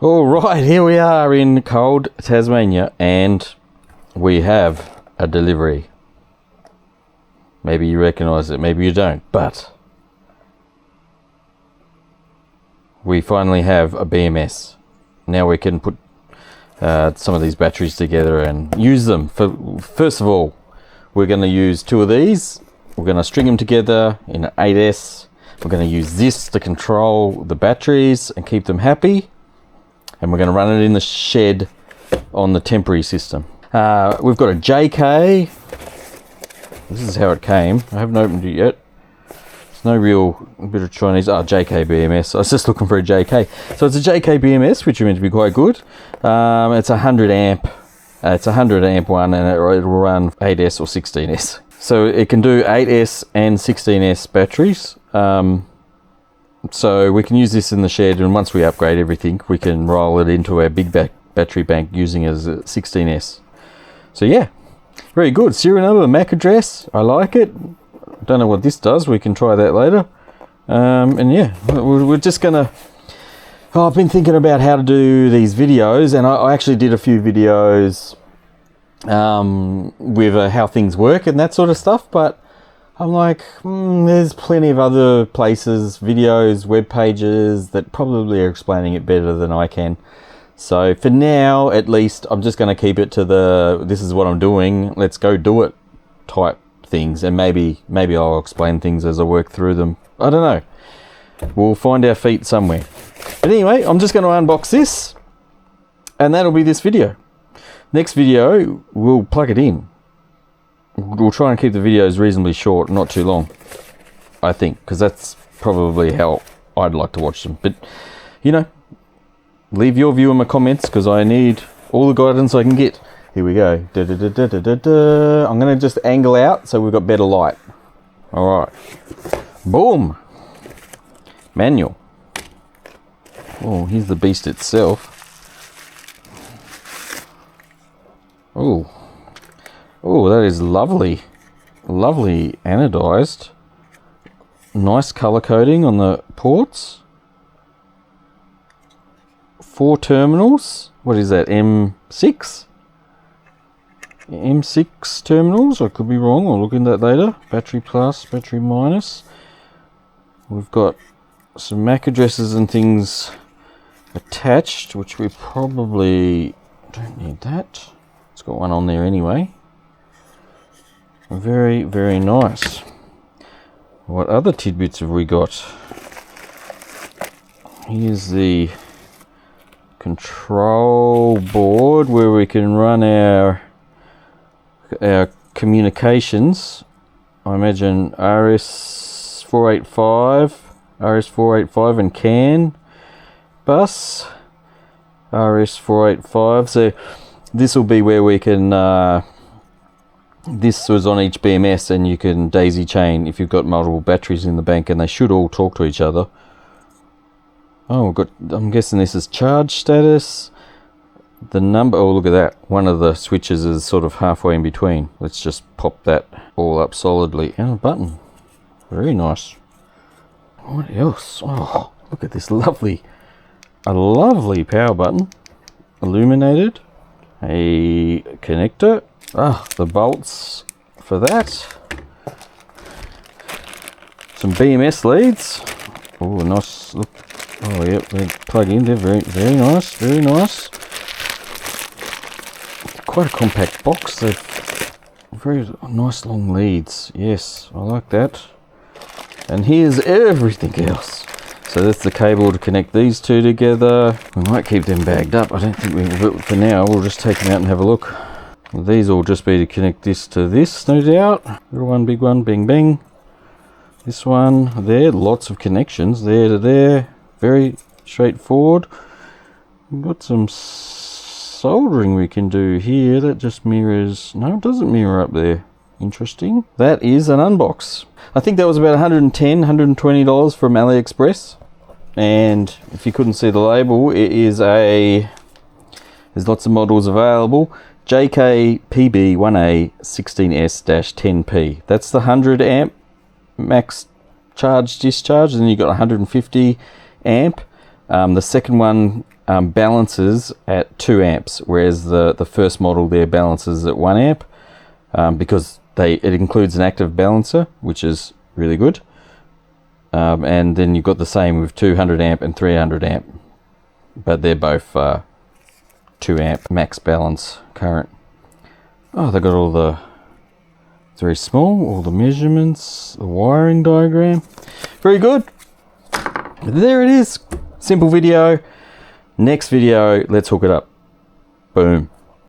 All right, here we are in cold Tasmania, and we have a delivery. Maybe you recognise it, maybe you don't, but we finally have a BMS. Now we can put some of these batteries together and use them. First of all, we're going to use two of these. We're going to string them together in an 8S. We're going to use this to control the batteries and keep them happy. And we're going to run it in the shed on the temporary system. We've got a JK. This is how it came. I haven't opened it yet. It's no real bit of Chinese. JK BMS. I was just looking for a JK. So it's a JK BMS, which is meant to be quite good. It's a 100 amp. It's a 100 amp one, and it'll run 8S or 16S. So it can do 8S and 16S batteries. So we can use this in the shed, and once we upgrade everything, we can roll it into our big battery bank using it as a 16S. So yeah, very good. Serial number, MAC address, I like it. Don't know what this does, we can try that later. And yeah, we're just gonna... I've been thinking about how to do these videos, and I actually did a few videos with how things work and that sort of stuff, but I'm like, there's plenty of other places, videos, web pages that probably are explaining it better than I can. So for now, at least, I'm just going to keep it to the, this is what I'm doing, let's go do it type things. And maybe I'll explain things as I work through them. I don't know. We'll find our feet somewhere. But anyway, I'm just going to unbox this, and that'll be this video. Next video, we'll plug it in. We'll try and keep the videos reasonably short, not too long, I think, because that's probably how I'd like to watch them. But, you know, leave your view in my comments, because I need all the guidance I can get. Here we go. I'm going to just angle out so we've got better light. All right. Boom. Manual. Oh, here's the beast itself. Oh. Oh, that is lovely. Lovely anodized. Nice color coding on the ports. 4 terminals. What is that? M6? M6 terminals? I could be wrong. I'll look into that later. Battery plus, battery minus. We've got some MAC addresses and things attached, which we probably don't need that. It's got one on there anyway. Very, very nice. What other tidbits have we got? Here's the control board where we can run our communications. I imagine RS485 and CAN bus. RS485. So this will be where we can this was on each BMS, and you can daisy chain if you've got multiple batteries in the bank, and they should all talk to each other. Oh, I'm guessing this is charge status. The number, oh look at that. One of the switches is sort of halfway in between. Let's just pop that all up solidly. And a button. Very nice. What else? Oh, look at this lovely power button. Illuminated. A connector. The bolts for that. Some BMS leads. Oh, nice. Look. Oh, yep. They plug in. They're very, very nice. Very nice. Quite a compact box. They're very nice long leads. Yes, I like that. And here's everything else. So that's the cable to connect these two together. We might keep them bagged up. I don't think we will. For now, we'll just take them out and have a look. These will just be to connect this to this, no doubt. Little one, big one, bing, bing. This one there, lots of connections there to there. Very straightforward. We've got some soldering we can do here. That just mirrors, no, it doesn't mirror up there. Interesting. That is an unbox. I think that was about $110, $120 from AliExpress. And if you couldn't see the label, it is there's lots of models available. JK PB1A 16S-10P. That's the 100 amp max charge discharge, and then you've got 150 amp The second one balances at 2 amps, whereas the first model there balances at 1 amp, because it includes an active balancer, which is really good. And then you've got the same with 200 amp and 300 amp, but they're both 2 amp max balance current. Oh, they've got all the, it's very small, all the measurements, the wiring diagram. Very good. There it is. Simple video. Next video, let's hook it up. Boom.